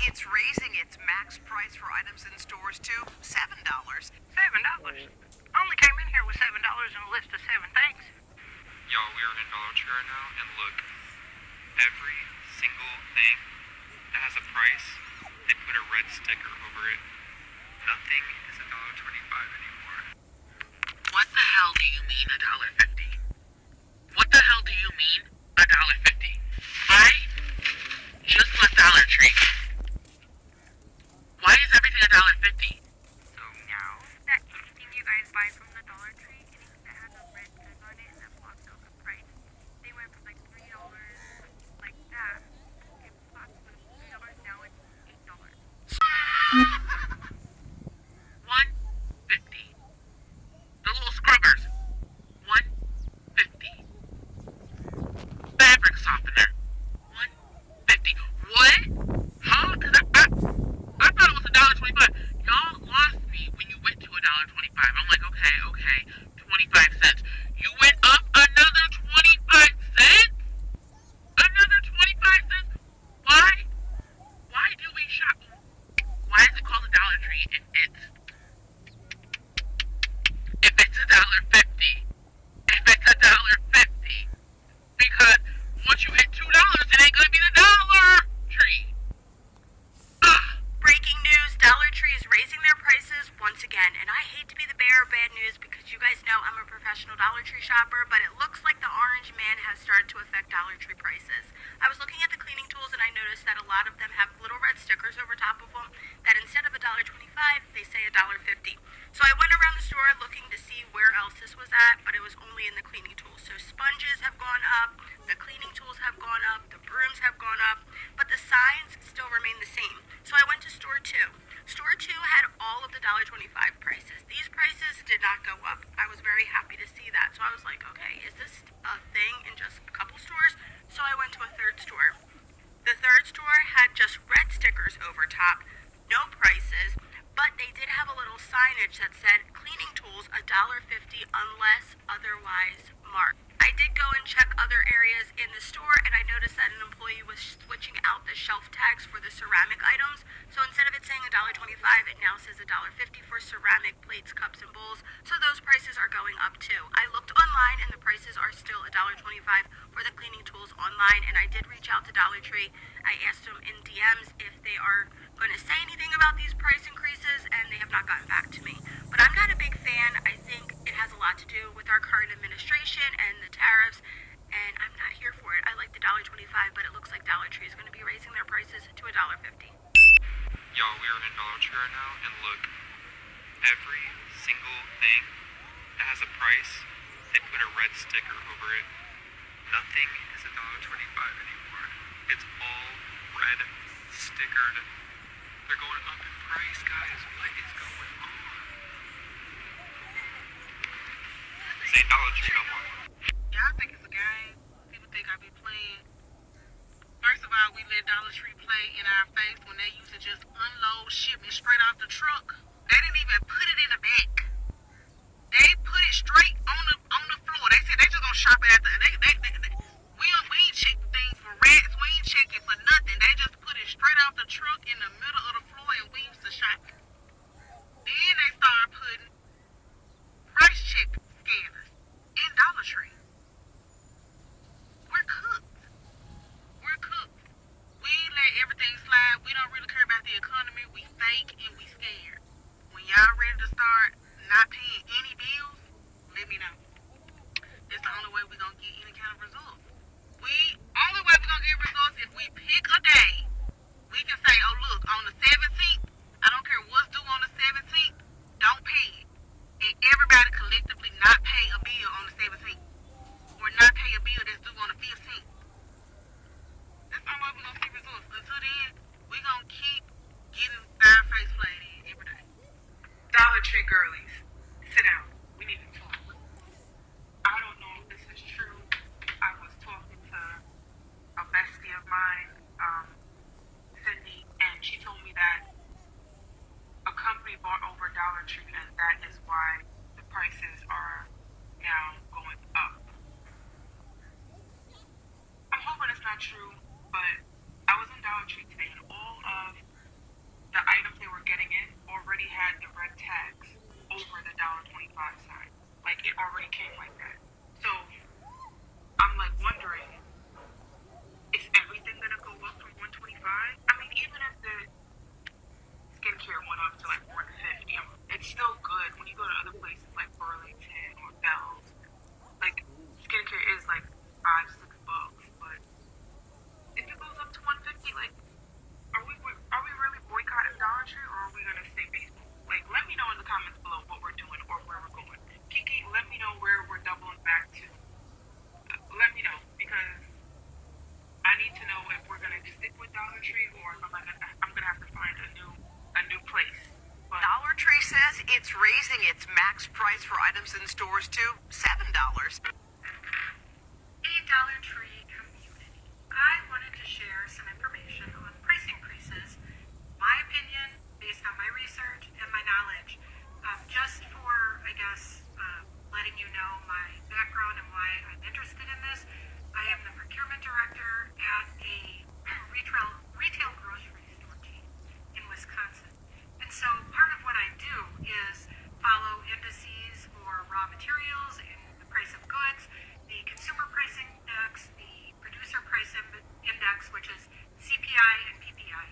It's raising its max price for items in stores to $7. $7? Only came in here with $7 and a list of 7 things. Y'all, we are in Dollar Tree right now, and look, every single thing that has a price, they put a red sticker over it. Nothing is $1.25 anymore. What the hell do you mean $1.50? What the hell do you mean $1.50? I just left Dollar Tree. Why is everything $1.50? So now that anything you guys buy from the Dollar Tree, anything that has a red tag on it and that blocks out the price, they went from like $3 like that. It popped from $3, now it's $8. 150. The little scrubbers. 150. Fabric softener. 150. What? Huh? Cause I thought it was $1.25. Y'all lost me when you went to $1.25. I'm like, okay, 25 cents. You went up another 25 cents? Another 25 cents? Why? Why do we shop? Why is it called a Dollar Tree if it's $1.50? If it's $1.50? Because once you hit $2, it ain't gonna be the Dollar Tree. Breaking news, Dollar Tree is raising their prices once again. And I hate to be the bearer of bad news because you guys know I'm a professional Dollar Tree shopper, but it looks like the Orange Man has started to affect Dollar Tree prices. I was looking at the cleaning tools and I noticed that a lot of them have little red stickers over top of them that instead of $1.25, they say $1.50. So I went around the store looking to see where else this was at, but it was only in the cleaning tools. So sponges have gone up, the cleaning tools have gone up, the brooms have gone up, but the signs still remain the same. So I went to store 2. Store 2 had all of the $1.25 prices. These prices did not go up. I was very happy to see that. So I was like, okay, is this a thing in just a couple stores? So I went to a third store. The third store had just red stickers over top, no prices, but they did have a little signage that said cleaning tools $1.50 unless otherwise marked. I did go and check other areas in the store and I noticed that an employee was switching out the shelf tags for the ceramic items. So instead of it saying $1.25, it now says $1.50 for ceramic plates, cups, and bowls. So those prices are going up too. I looked online and the prices are still $1.25 for the cleaning tools online, and I did reach out to Dollar Tree. I asked them in DMs if they are going to say anything about these price increases, and they have not gotten back to me. But I'm not a big fan. I think it has a lot to do with our current administration and the tariffs, and I'm not here for it. I like the $1.25, but it looks like Dollar Tree is going to be raising their prices to $1.50. Y'all, we are in Dollar Tree right now, and look, every single thing that has a price, they put a red sticker over it. Nothing is $1.25 anymore. It's all red stickered. They're going up in price, guys. What is going on? This ain't Dollar Tree no more. Yeah, I think it's a game. People think I be playing. First of all, we let Dollar Tree play in our face when they used to just unload shipment straight off the truck. They didn't even put it in the back. They put it straight on the floor. They said they just gonna shop it at the. We ain't check things for rats. We ain't check it for nothing. They just put it straight off the truck in the middle of the floor, and we used to shop it. Then they started putting price check scanners in Dollar Tree. We're cooked. We're cooked. We let everything slide. We don't really care about the economy. We fake and we scared. When y'all ready to start not paying any bills, let me know. It's the only way we're gonna get any kind of results. Only way we're gonna get results if we pick a day. We can say, oh look, on the 17th, I don't care what's due on the 17th, don't pay it. And everybody collectively not pay a bill on the 17th. Or not pay a bill that's due on the 15th. That's the only way we're gonna see results. Until then, we're gonna keep getting our face played in every day. Dollar Tree girlies, sit down. We need to talk. I don't know if this is true. I was talking to a bestie of mine, Cindy, and she told me that a company bought over Dollar Tree, and that is why the prices are now going up. I'm hoping it's not true, but I was in Dollar Tree today, and all of It's raising its max price for items in stores to $7. Hey, Dollar Tree community. I wanted to share some information on price increases. My opinion, based on my research and my knowledge, just for, I guess, letting you know my background and why I'm interested in this. I am the procurement director at a retail grocery store chain in Wisconsin. And so part of what I do is follow indices for raw materials and the price of goods, the consumer price index, the producer price index, which is CPI and PPI.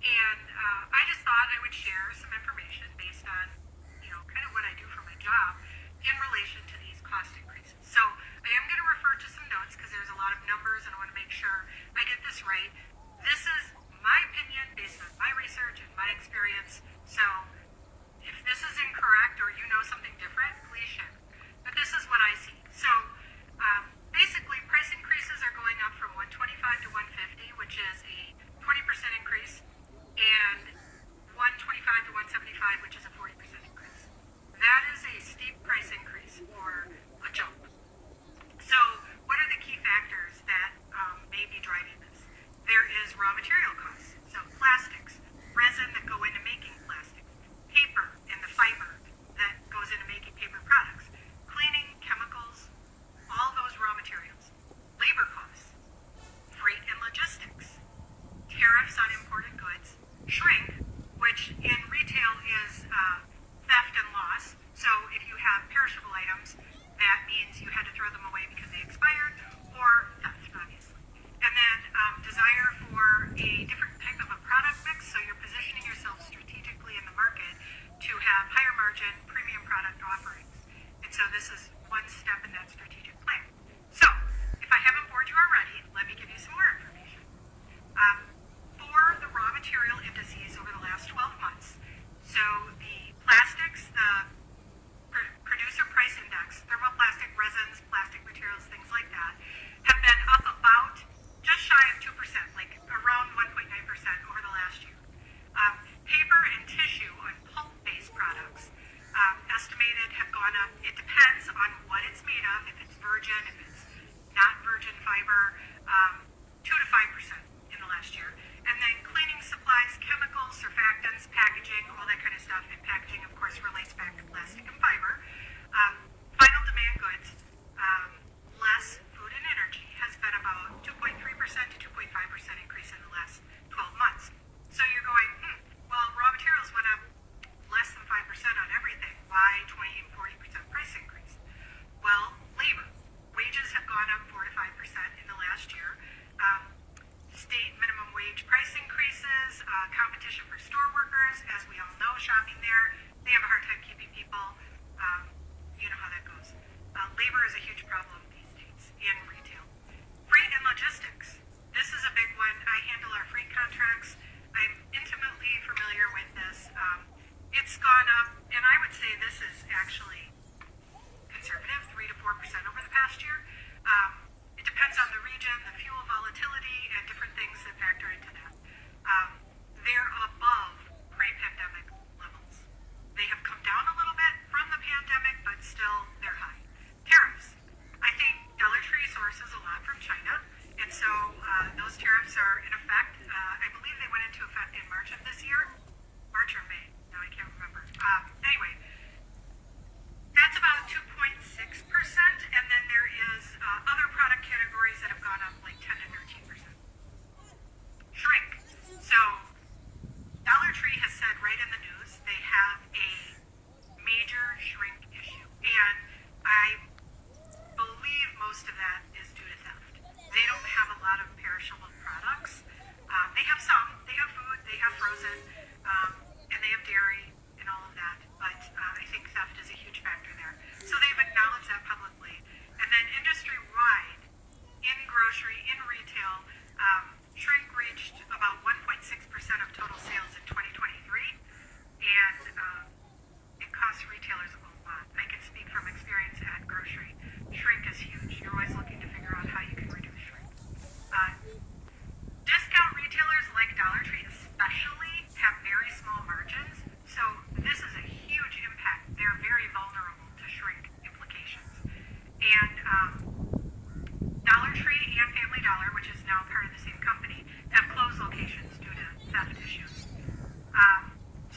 And I just thought I would share some information based on, kind of what I do for my job in relation to these cost increases. So I am going to refer to some notes because there's a lot of numbers and I want to make sure I get this right. This is my opinion based on my research and my experience. So if this is incorrect or you know something different, please share. But this is what I see. So basically, price increases are going up from 125 to 150, which is a 20% increase, and 125 to 175, which is a 40% increase. That is a steep price increase or a jump. So what are the key factors that may be driving this? There is raw material costs, so plastics, resin that go into making plastics, paper and the fiber that goes into making paper products, cleaning, chemicals, all those raw materials, labor costs, freight and logistics, tariffs on imported goods, shrink, which in retail is theft and loss. So if you have perishable items, that means you had to throw them away because they expired, or theft, obviously. And then desire for a different type of a product mix, so you're positioning yourself strategically in the market to have higher margin, premium product offerings. And so this is one step in that strategic plan. So if I haven't bored you already, let me give you some more information. For the raw material indices over the last 12 months, so the plastics, the producer price index, thermoplastic resins, plastic materials, things like that, have been up about just shy of 2%, like around 1.9% over the last year. Paper and tissue on pulp-based products estimated have gone up. It depends on what it's made of, if it's virgin, if it's not virgin fiber, 2 to 5% in the last year. And then cleaning supplies, chemicals, surfactants, packaging, all that kind of stuff. And packaging, of course, relates back to plastic and fiber. Final demand goods, less food and energy, has been about 2.3% to 2.5% increase in the last 12 months. So you're going, well, raw materials went up less than 5% on everything. Why 20 and 40% price increase? Well, labor. Wages have gone up 4 to 5% in the last year. State minimum wage price increases, competition for store workers, as we all know, shopping there, they have a hard time keeping people. You know how that goes. Labor is a huge problem these days in retail. Freight and logistics. This is a big one. I handle our freight contracts. I'm intimately familiar with this. It's gone up, and I would say this is actually conservative, 3 to 4% over the past year. It depends on the region, the fuel volatility, and different things that factor into that. They're above pre-pandemic levels. They have come down a little bit from the pandemic, but still they're high. Tariffs. I think Dollar Tree sources a lot from China, and so those tariffs are in effect. I believe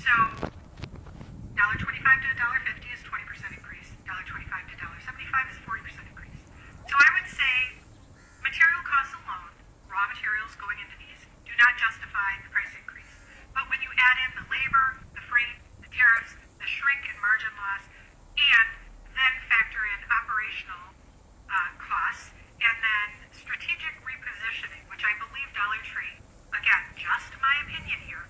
So $1.25 to $1.50 is 20% increase. $1.25 to $1.75 is 40% increase. So I would say material costs alone, raw materials going into these, do not justify the price increase. But when you add in the labor, the freight, the tariffs, the shrink and margin loss, and then factor in operational costs, and then strategic repositioning, which I believe Dollar Tree, again, just my opinion here,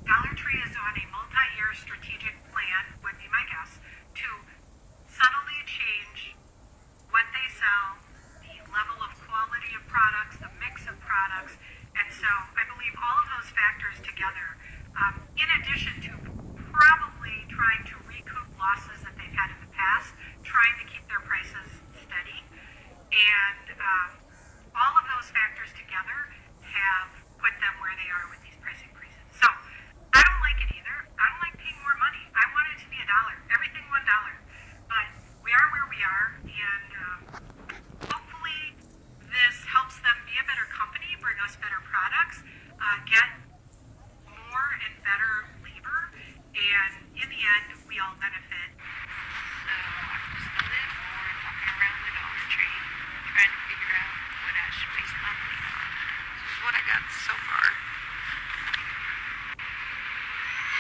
Dollar Tree is on a multi-year strategic plan, would be my guess, to subtly change what they sell, the level of quality of products, the mix of products, and so I believe all of those factors together, in addition to probably trying to recoup losses that they've had in the past, trying to keep their prices steady, and all of those factors together have put them where they are with these price increases. So I don't like it either. I don't like paying more money. I want it to be $1. Everything $1. But we are where we are, and hopefully this helps them be a better company, bring us better products, get more and better labor, and in the end, we all benefit. So I'm just a little bored walking around the Dollar Tree, trying to figure out what I should waste my money on. This is what I got so far.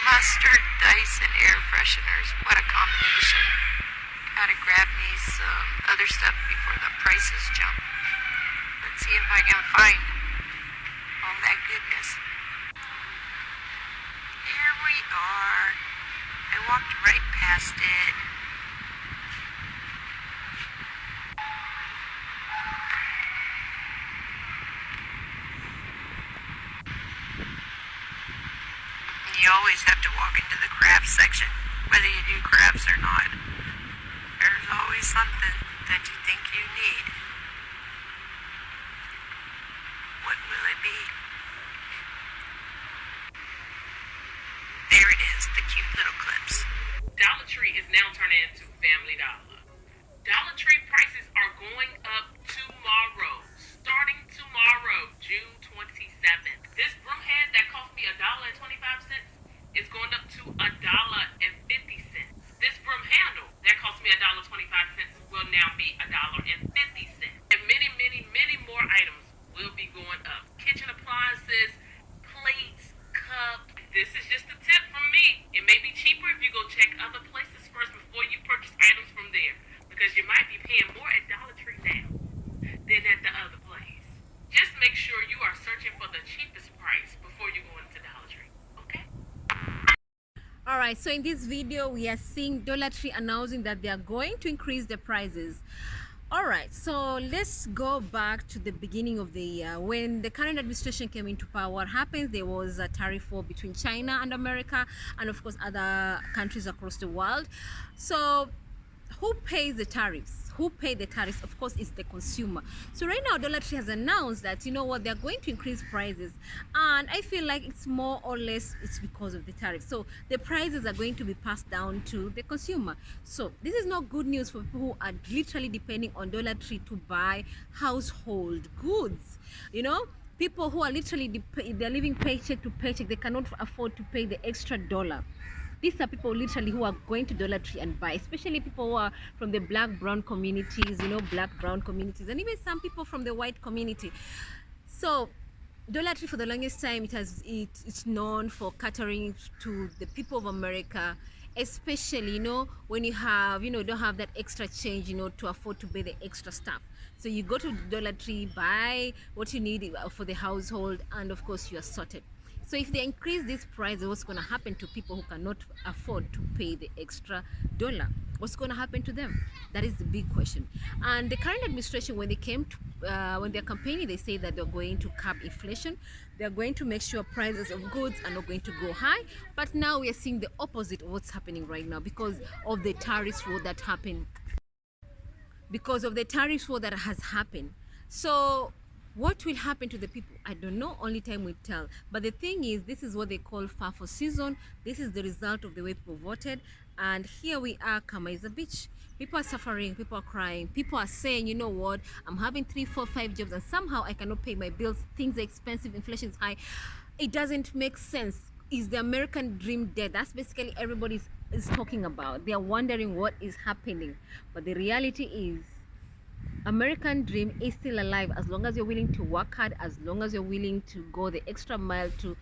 Mustard, dice, and air fresheners. What a combination. Gotta grab me some other stuff before the prices jump. Let's see if I can find all that goodness. Here we are. I walked right past it. You always have to walk into the crabs section, whether you do crabs or not. There's always something that you think you need. What will it be? There it is, the cute little clips. Dollar Tree is now turning into Family Dollar. Dollar Tree prices are going up tomorrow. Starting tomorrow, June 27th. This broom head that cost me $1.25 is going up to $1.50. This broom handle that cost me $1.25 will now be $1.50. And many, many, many more items will be going up. Kitchen appliances, plates, cups. This is just a tip from me. It may be cheaper if you go check other places first before you purchase items from there, because you might be paying more at Dollar Tree now than at the other place. Just make sure you are searching for the cheapest price before you go into Dollar Tree, okay? All right, so in this video we are seeing Dollar Tree announcing that they are going to increase the prices. All right, so let's go back to the beginning of the year. When the current administration came into power, what happened? There was a tariff war between China and America, and of course other countries across the world. So who pays the tariffs? Who paid the tariffs? Of course, it's the consumer. So right now, Dollar Tree has announced that, you know what, they're going to increase prices. And I feel like it's more or less, it's because of the tariffs. So the prices are going to be passed down to the consumer. So this is not good news for people who are literally depending on Dollar Tree to buy household goods. You know, people who are literally, they're living paycheck to paycheck. They cannot afford to pay the extra dollar. These are people literally who are going to Dollar Tree and buy, especially people who are from the black brown communities, you know, black brown communities, and even some people from the white community. So Dollar Tree, for the longest time, it's known for catering to the people of America, especially, you know, when you have, you know, don't have that extra change, you know, to afford to buy the extra stuff. So you go to Dollar Tree, buy what you need for the household, and of course you are sorted. So if they increase this price, what's going to happen to people who cannot afford to pay the extra dollar? What's going to happen to them? That is the big question. And the current administration, when they came to, when they're campaigning, they say that they're going to curb inflation. They're going to make sure prices of goods are not going to go high. But now we are seeing the opposite of what's happening right now because of the tariffs war that happened. Because of the tariffs war that has happened. So what will happen to the people? I don't know, only time will tell. But the thing is, this is what they call FAFO season. This is the result of the way people voted. And here we are, Kamaiza Beach. People are suffering, people are crying, people are saying, you know what, I'm having 3, 4, 5 jobs and somehow I cannot pay my bills. Things are expensive, inflation is high. It doesn't make sense. is the American dream dead? That's basically everybody is talking about. They are wondering what is happening, but the reality is American dream is still alive as long as you're willing to work hard, as long as you're willing to go the extra mile to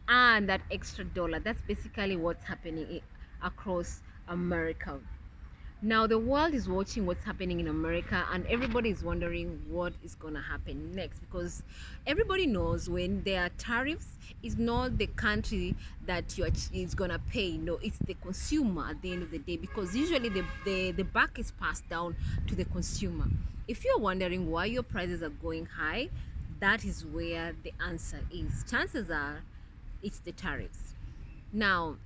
earn that extra dollar. That's basically what's happening across America. Now the world is watching what's happening in America, and everybody is wondering what is gonna happen next, because everybody knows when there are tariffs, it's not the country that is gonna pay. No, it's the consumer at the end of the day, because usually the buck is passed down to the consumer. If you're wondering why your prices are going high, that is where the answer is. Chances are it's the tariffs. Now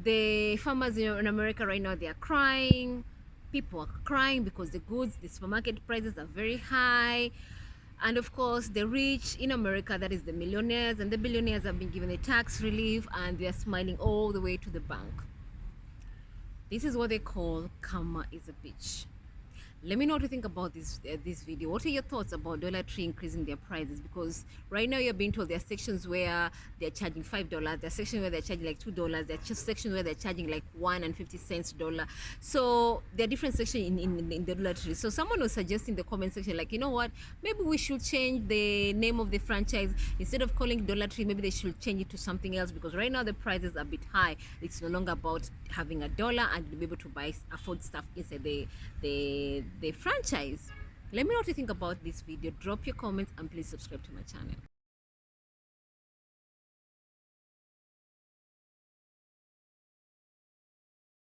the farmers in America right now, they are crying. People are crying because the supermarket prices are very high. And of course, the rich in America, that is the millionaires and the billionaires, have been given a tax relief, and they are smiling all the way to the bank. This is what they call karma is a bitch. Let me know what you think about this video. What are your thoughts about Dollar Tree increasing their prices? Because right now you're being told there are sections where they're charging $5, there are sections where they're charging like $2, there are sections where they're charging like $1.50 So there are different sections in the Dollar Tree. So someone was suggesting in the comment section, like, you know what, maybe we should change the name of the franchise. Instead of calling Dollar Tree, maybe they should change it to something else, because right now the prices are a bit high. It's no longer about having a dollar and be able to afford stuff inside the franchise. Let me know what you think about this video. Drop your comments and please subscribe to my channel.